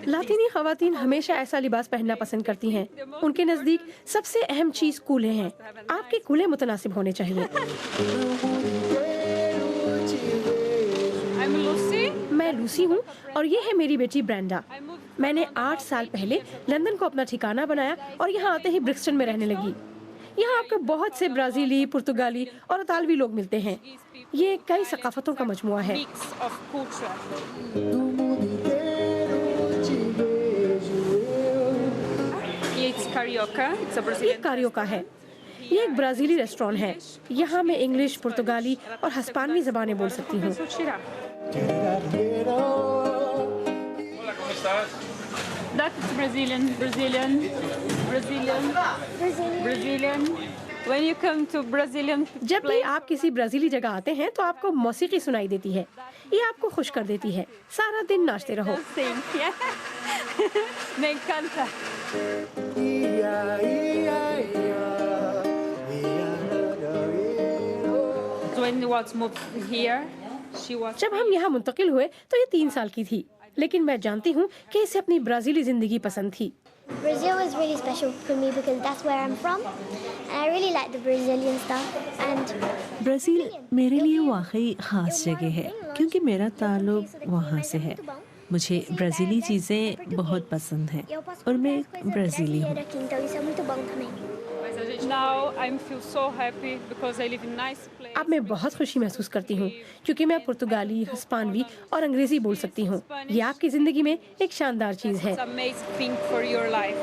लातीनी ख़वातीन हमेशा ऐसा लिबास पहनना पसंद करती हैं। उनके नज़दीक सबसे अहम चीज़ कूल्हे हैं। आपके कूल्हे मुतनासिब होने चाहिए। मैं लूसी हूँ और ये है मेरी बेटी ब्रेंडा। मैंने 8 साल पहले लंदन को अपना ठिकाना बनाया और यहाँ आते ही ब्रिक्सटन में रहने लगी। यहाँ आपको बहुत से ब्राज़ीली, पुर्तगाली और इतालवी लोग मिलते हैं। ये कई सकाफतों का मजमुआ है। ये कारियोका है। ये एक ब्राज़ीली रेस्टोरेंट है। यहाँ मैं इंग्लिश, पुर्तगाली और हिस्पानी ज़बानें बोल सकती हूँ। That's Brazilian. When you come to Brazilian जब भी आप किसी ब्राज़ीली जगह आते हैं तो आपको मौसीकी सुनाई देती है। ये आपको खुश कर देती है। सारा दिन नाचते रहो। Me encanta. When we moved here, she was. जब हम यहाँ मुंतकिल हुए तो ये 3 साल की थी, लेकिन मैं जानती हूँ कि इसे अपनी ब्राज़ीली ज़िंदगी पसंद थी। Brazil was really special for me because that's where I'm from and I really like the Brazilian stuff and Brazil मेरे लिए वाकई ख़ास जगह है क्योंकि मेरा ताल्लुक वहाँ से है। मुझे ब्राज़ीली चीज़ें बहुत पसंद हैं और मैं एक ब्राज़ीली हूँ। Now I feel so happy because I live in nice place. अब मैं बहुत खुशी महसूस करती हूँ क्योंकि मैं पुर्तगाली, हिस्पानवी और अंग्रेजी बोल सकती हूँ। ये आपकी ज़िंदगी में एक शानदार चीज़ है। It's amazing thing for your life.